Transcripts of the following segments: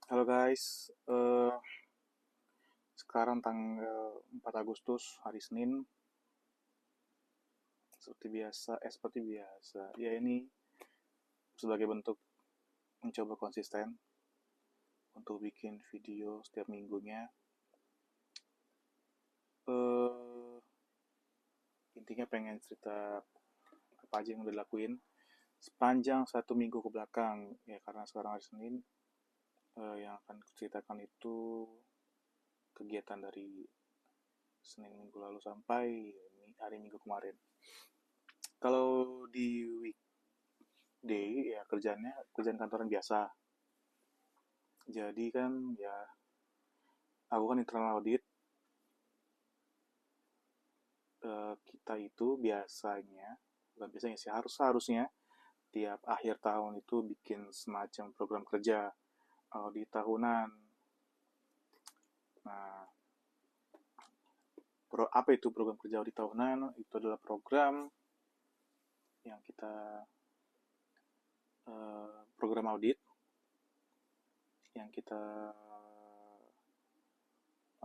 Halo guys, sekarang tanggal 4 Agustus, hari Senin, seperti biasa, ya ini sebagai bentuk mencoba konsisten untuk bikin video setiap minggunya. Eh, Intinya pengen cerita apa aja yang udah dilakuin sepanjang 1 minggu ke belakang, ya karena sekarang hari Senin, yang akan kuceritakan itu kegiatan dari Senin minggu lalu sampai hari Minggu kemarin. Kalau di weekday ya kerjaan kantoran biasa. Jadi kan ya aku kan internal audit. Kita itu bukan biasanya sih, harusnya tiap akhir tahun itu bikin semacam program kerja audit tahunan. Nah, apa itu program kerja audit tahunan? Itu adalah program yang program audit yang kita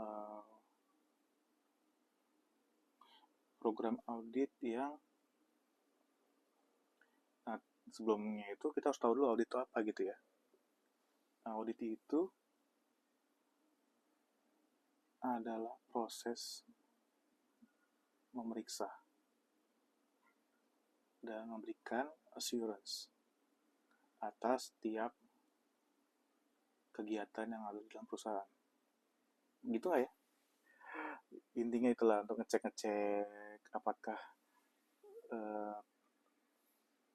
eh, program audit yang nah, sebelumnya itu kita harus tahu dulu audit itu apa gitu ya. Nah, audit itu adalah proses memeriksa dan memberikan assurance atas tiap kegiatan yang ada di dalam perusahaan. Gitu lah ya. Intinya itulah untuk ngecek-ngecek apakah eh,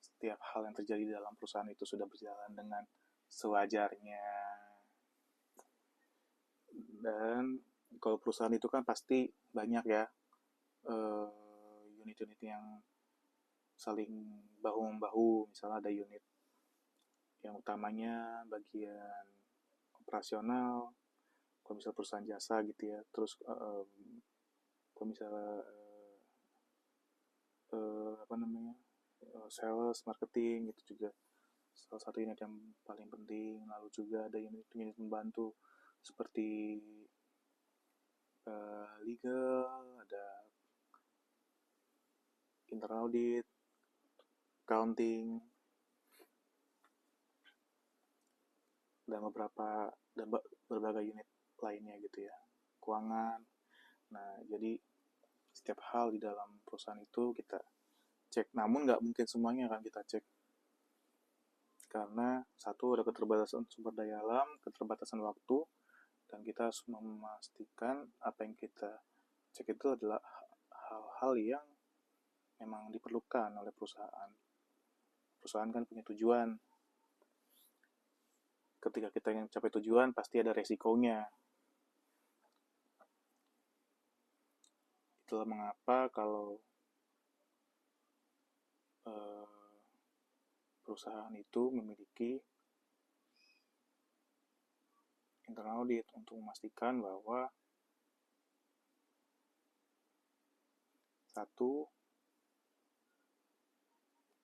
setiap hal yang terjadi dalam perusahaan itu sudah berjalan dengan sewajarnya. Dan kalau perusahaan itu kan pasti banyak ya eh, unit-unit yang saling bahu-membahu. Misalnya ada unit yang utamanya bagian operasional, kalau misalnya perusahaan jasa gitu ya. Terus kalau misalnya apa namanya, sales, marketing itu juga salah satu unit yang paling penting. Lalu juga ada unit-unit membantu seperti legal, ada internal audit, accounting, dan berbagai unit lainnya gitu ya, keuangan. Nah, jadi setiap hal di dalam perusahaan itu kita cek. Namun nggak mungkin semuanya kan kita cek, karena satu ada keterbatasan sumber daya alam, keterbatasan waktu, dan kita harus memastikan apa yang kita cek itu adalah hal-hal yang memang diperlukan oleh perusahaan. Perusahaan kan punya tujuan. Ketika kita ingin mencapai tujuan, pasti ada resikonya. Itulah mengapa kalau eh, perusahaan itu memiliki internal audit untuk memastikan bahwa satu,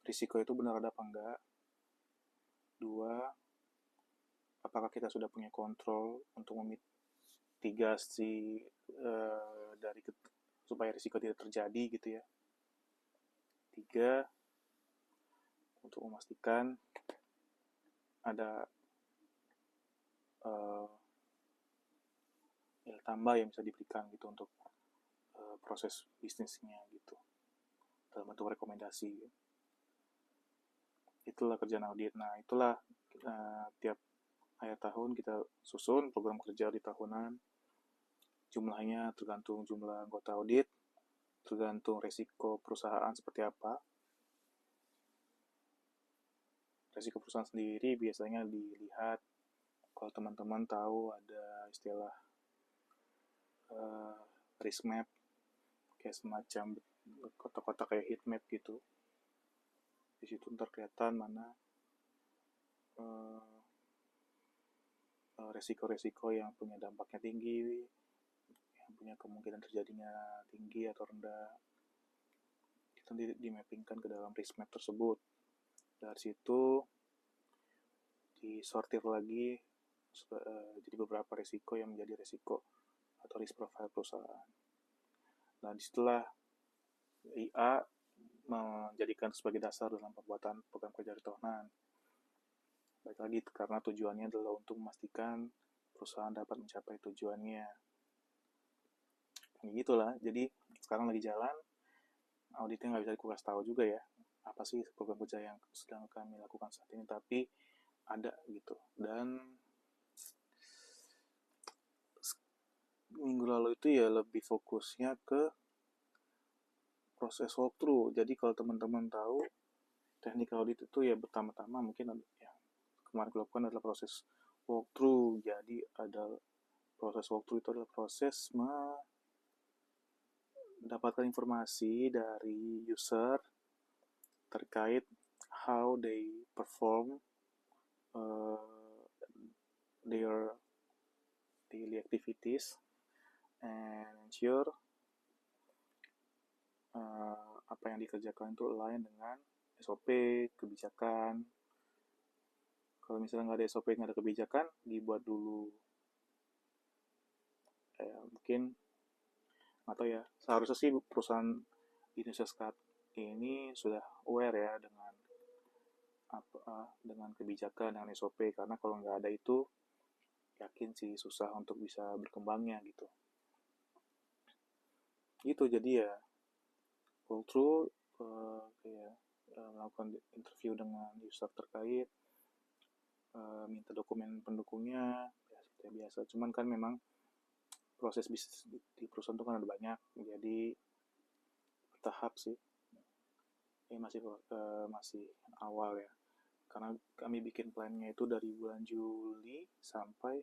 risiko itu benar ada apa enggak. Dua, apakah kita sudah punya kontrol untuk memitigasi dari supaya risiko tidak terjadi gitu ya. Tiga, untuk memastikan ada uh, nilai tambah yang bisa diberikan gitu untuk proses bisnisnya gitu dalam bentuk rekomendasi. Itulah kerjaan audit. Nah, itulah tiap akhir tahun kita susun program kerja di tahunan. Jumlahnya tergantung jumlah anggota audit, tergantung resiko perusahaan seperti apa. Resiko perusahaan sendiri biasanya dilihat, kalau teman-teman tahu ada istilah uh, risk map, kayak semacam kotak-kotak kayak heat map gitu. Di situ ntar kelihatan mana uh, resiko-resiko yang punya dampaknya tinggi, yang punya kemungkinan terjadinya tinggi atau rendah. Itu dimappingkan ke dalam risk map tersebut. Dari situ disortir lagi jadi beberapa resiko yang menjadi resiko atau risk profile perusahaan. Nah, disitulah IA menjadikan sebagai dasar dalam pembuatan program kerja tahunan. Baik lagi karena tujuannya adalah untuk memastikan perusahaan dapat mencapai tujuannya. Gitulah. Jadi sekarang lagi jalan, auditnya nggak bisa dikasih tahu juga ya apa sih program kerja yang sedang kami lakukan saat ini, tapi ada gitu. Dan minggu lalu itu ya lebih fokusnya ke proses walkthrough. Jadi kalau teman-teman tahu teknik audit itu ya pertama-tama mungkin ya kemarin dilakukan adalah proses walkthrough. Jadi ada proses walkthrough itu adalah proses mendapatkan informasi dari user terkait how they perform their daily activities and ensure apa yang dikerjakan itu align dengan SOP, kebijakan. Kalau misalnya nggak ada SOP, nggak ada kebijakan, dibuat dulu. Mungkin nggak tahu ya. Seharusnya sih perusahaan Indonesia Skat ini sudah aware ya dengan kebijakan, dengan SOP. Karena kalau nggak ada itu, yakin sih susah untuk bisa berkembangnya gitu. Gitu, jadi ya walkthrough melakukan interview dengan user terkait, minta dokumen pendukungnya ya seperti biasa. Cuman kan memang proses bisnis di perusahaan itu kan ada banyak, jadi bertahap sih. Ini masih awal ya, karena kami bikin plannya itu dari bulan Juli sampai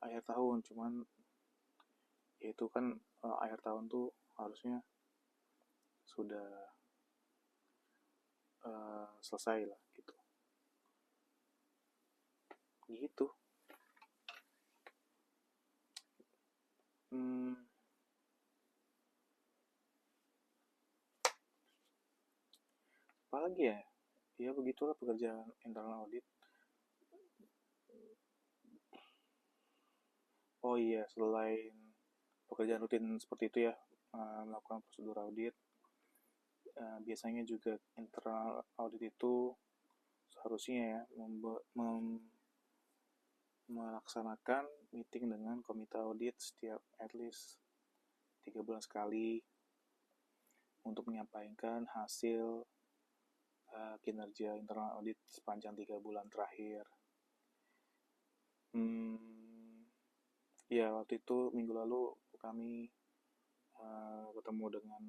akhir tahun. Cuman ya itu kan akhir tahun tuh harusnya sudah selesai lah gitu. Apalagi ya begitulah pekerjaan internal audit. Oh iya, selain pekerjaan rutin seperti itu ya, melakukan prosedur audit, biasanya juga internal audit itu seharusnya ya melaksanakan meeting dengan komite audit setiap at least 3 bulan sekali untuk menyampaikan hasil kinerja internal audit sepanjang 3 bulan terakhir. Ya, waktu itu minggu lalu kami ketemu dengan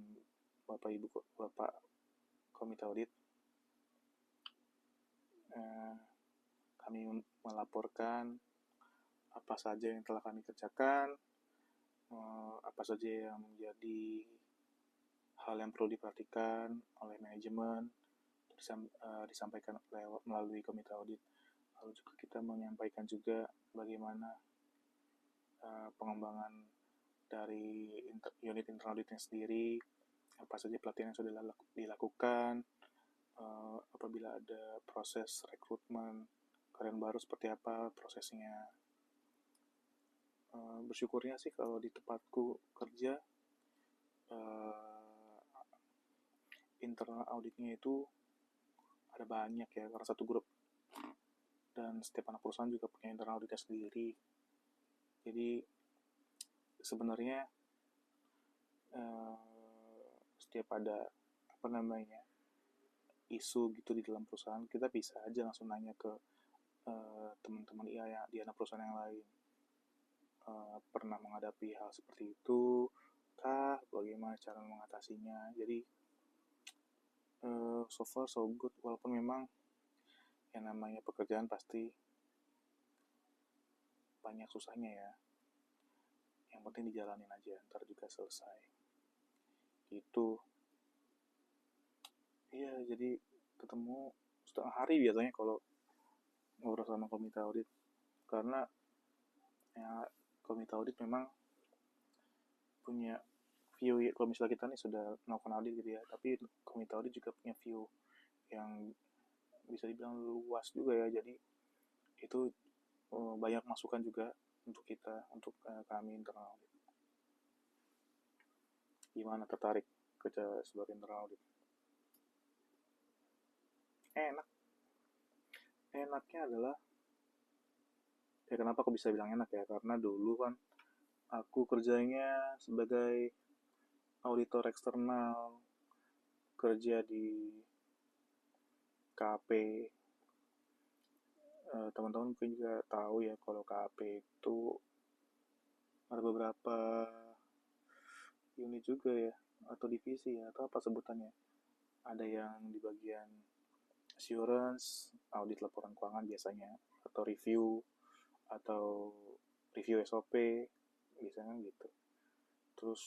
Bapak komite audit. Kami melaporkan apa saja yang telah kami kerjakan, apa saja yang menjadi hal yang perlu diperhatikan oleh manajemen, disampaikan melalui komite audit. Lalu juga kita menyampaikan juga bagaimana pengembangan dari unit internal auditnya sendiri, apa saja pelatihan yang sudah dilakukan, apabila ada proses rekrutmen karyawan baru seperti apa prosesnya. Bersyukurnya sih kalau di tempatku kerja internal auditnya itu ada banyak ya, karena satu grup dan setiap anak perusahaan juga punya internal auditnya sendiri. Jadi sebenarnya setiap ada isu gitu di dalam perusahaan, kita bisa aja langsung nanya ke teman-teman IA di anak perusahaan yang lain. Pernah menghadapi hal seperti itu kah, bagaimana cara mengatasinya. Jadi so far so good, walaupun memang yang namanya pekerjaan pasti banyak susahnya ya, yang penting dijalanin aja, ntar juga selesai gitu. Iya, jadi ketemu setengah hari biasanya kalau ngobrol sama komite audit, karena ya komite audit memang punya view ya, kalau misalnya kita nih sudah melakukan audit gitu ya, tapi komite audit juga punya view yang bisa dibilang luas juga ya. Jadi itu banyak masukan juga untuk kita, untuk kami internal audit. Gimana, tertarik kerja sebagai internal audit? Enak. Enaknya adalah, ya kenapa aku bisa bilang enak ya, karena dulu kan aku kerjanya sebagai auditor eksternal, kerja di KP. Teman-teman mungkin juga tahu ya kalau KP itu ada beberapa unit juga ya, atau divisi ya, atau apa sebutannya. Ada yang di bagian assurance, audit laporan keuangan biasanya, atau review SOP, biasanya gitu. Terus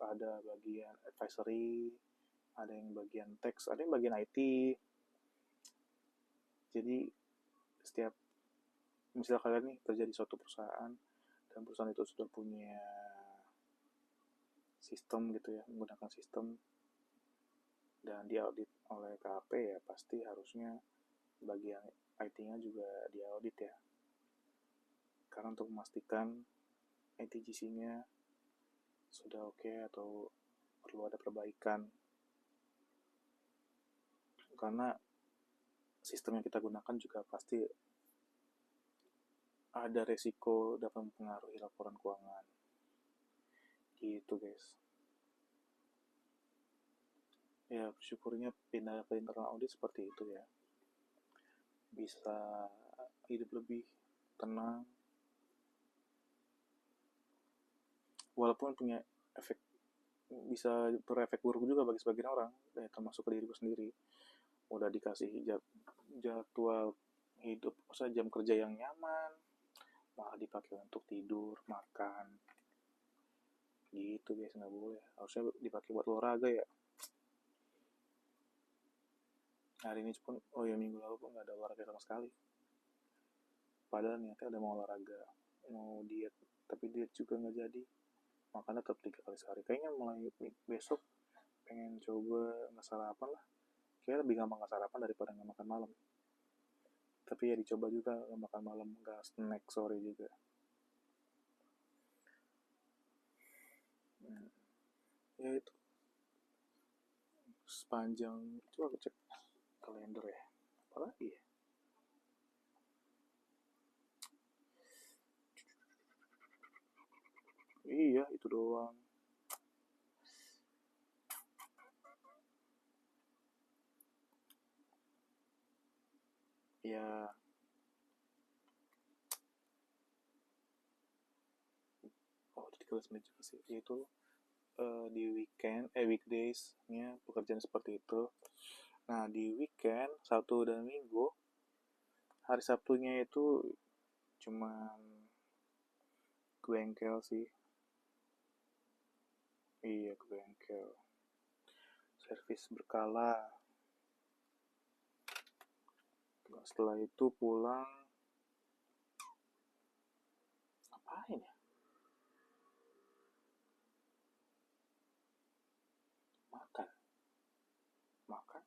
ada bagian advisory, ada yang bagian tax, ada yang bagian IT. Jadi setiap misal kalian nih kerja di suatu perusahaan dan perusahaan itu sudah punya sistem gitu ya, menggunakan sistem dan diaudit oleh KAP, ya pasti harusnya bagian IT-nya juga diaudit ya, karena untuk memastikan ITGC-nya sudah oke atau perlu ada perbaikan, karena sistem yang kita gunakan juga pasti ada resiko dapat mempengaruhi laporan keuangan gitu guys. Ya bersyukurnya pindah ke internal audit seperti itu ya, bisa hidup lebih tenang, walaupun punya efek, bisa berefek buruk juga bagi sebagian orang, ya, termasuk ke diriku sendiri. Udah dikasih jadwal hidup, maksudnya jam kerja yang nyaman, malah dipakai untuk tidur, makan, gitu guys. Nggak boleh, harusnya dipakai buat olahraga ya. Hari ini pun, oh ya minggu lalu pun nggak ada olahraga sama sekali, padahal niatnya ada mau olahraga, mau diet, tapi diet juga nggak jadi, makannya tetap 3 kali sehari. Kayaknya mulai besok pengen coba nggak sarapan lah, kayaknya lebih gampang nggak sarapan daripada nggak makan malam. Tapi ya dicoba juga nggak makan malam, nggak snack sore juga. Ya itu, sepanjang itu aku cek kalender ya, apalagi ya, iya itu doang. Ya oh 13 menit juga sih, yaitu di weekdays-nya pekerjaan seperti itu. Nah di weekend, Sabtu dan Minggu, hari Sabtunya itu cuma ke bengkel sih. Iya ke bengkel, servis berkala. Setelah itu pulang, ngapain ya, makan, makan,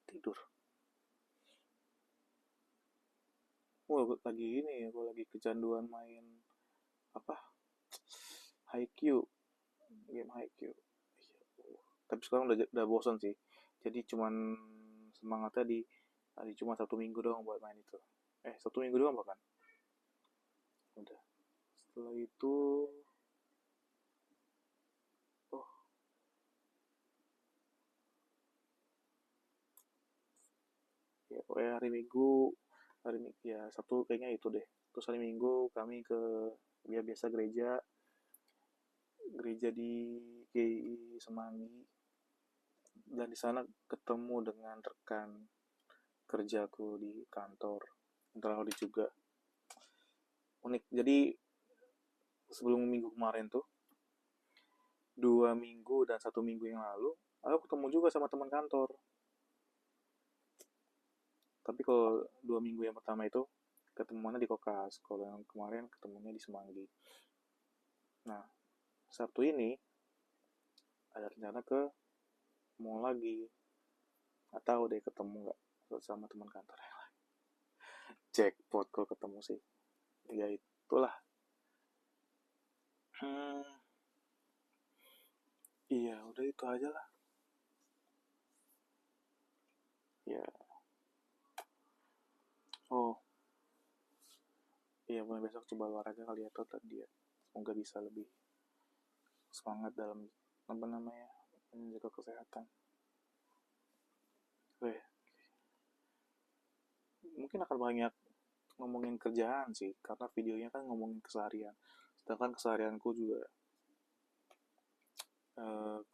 tidur. Gue lagi ini ya, gue lagi kecanduan main apa, Haikyuu, game Haikyuu. Tapi sekarang udah bosan sih, jadi cuman semangatnya di hari cuma satu minggu doang buat main itu. Satu minggu doang bahkan, udah. Setelah itu, oh ya pokoknya hari minggu ya, Sabtu kayaknya itu deh. Terus hari Minggu kami ke, ya biasa gereja, gereja di GI Semanggi, dan di sana ketemu dengan rekan kerjaku di kantor internal audit juga. Unik, jadi sebelum minggu kemarin tuh, 2 minggu dan 1 minggu yang lalu, aku ketemu juga sama teman kantor. Tapi kalau 2 minggu yang pertama itu ketemuannya di Kokas, kalau yang kemarin ketemunya di Semanggi. Nah Sabtu ini ada rencana ke mall lagi, nggak tahu deh ketemu nggak. sama teman kantor yang lain. Jackpot kalau ketemu sih. Ya itulah. Hmm, iya, udah itu aja lah. Ya, oh, iya mulai besok coba olahraga kali ya, atau dia. Semoga bisa lebih semangat dalam apa namanya menjaga kesehatan. Weh, mungkin akan banyak ngomongin kerjaan sih, karena videonya kan ngomongin keseharian. Sedangkan keseharianku juga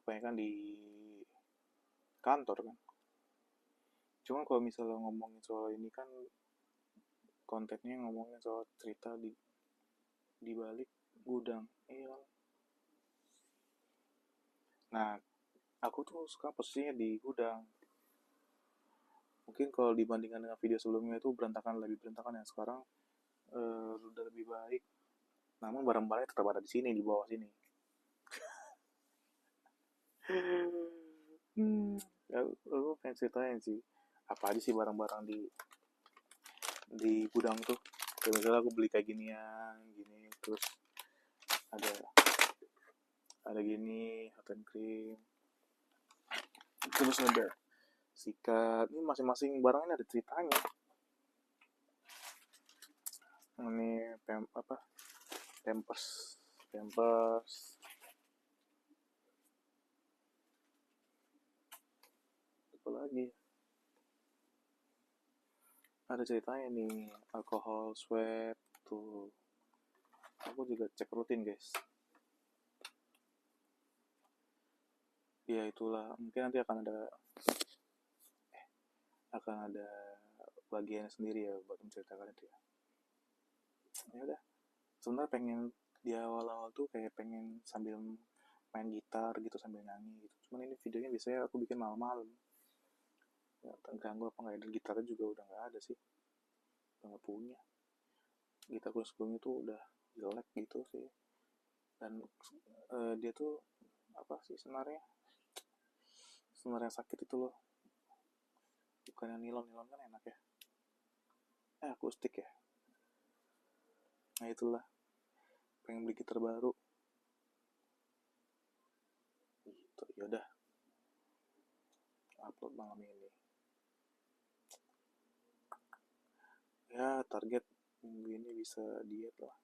kebanyakan di kantor kan. Cuma kalau misalnya ngomongin soal ini kan kontennya ngomongin soal cerita di balik gudang. Iya kan? Nah, aku tuh suka posisinya di gudang. Mungkin kalau dibandingkan dengan video sebelumnya itu berantakan, lebih berantakan ya. Sekarang udah lebih baik. Namun barang-barangnya tetap ada di sini, di bawah sini. Hmm, ya, aku pengen ceritain sih. Apa aja sih barang-barang di gudang tuh. Kayak misalnya aku beli kayak ginian, gini, terus ada ada gini, hot and cream, terus ada sikat. Ini masing-masing barang ini ada ceritanya. Ini apa? Pampers, pampers. Apa lagi? Ada ceritanya nih, alkohol swab tuh. Aku juga cek rutin guys. Ya itulah, mungkin nanti akan ada bagian sendiri ya buat menceritakan itu ya. Ya udah, sebenarnya pengen di awal-awal tuh kayak pengen sambil main gitar gitu sambil nyanyi gitu. Cuman ini videonya biasanya aku bikin malam-malam. Ya, terganggu apa nggak ada, gitarnya juga udah nggak ada sih, udah nggak punya. Gitarku sebelumnya tuh udah jelek gitu sih. Dan dia tuh apa sih sebenarnya sakit itu loh, bukan yang nilon nilon kan enak ya, akustik ya. Nah itulah, pengen beli gitar baru gitu. Yaudah, upload malam ini ya, target minggu ini bisa diet lah.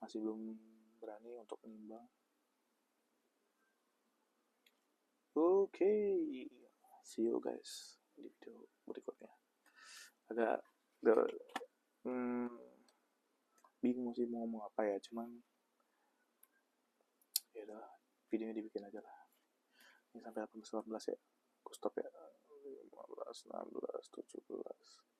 Masih belum berani untuk menimbang. Oke, okay. See you guys di video berikutnya. Agak hmm, bingung sih mau ngomong apa ya, cuman ya udah, videonya dibikin aja lah. Ini sampai 18 ya, aku stop ya. 15, 16, 17.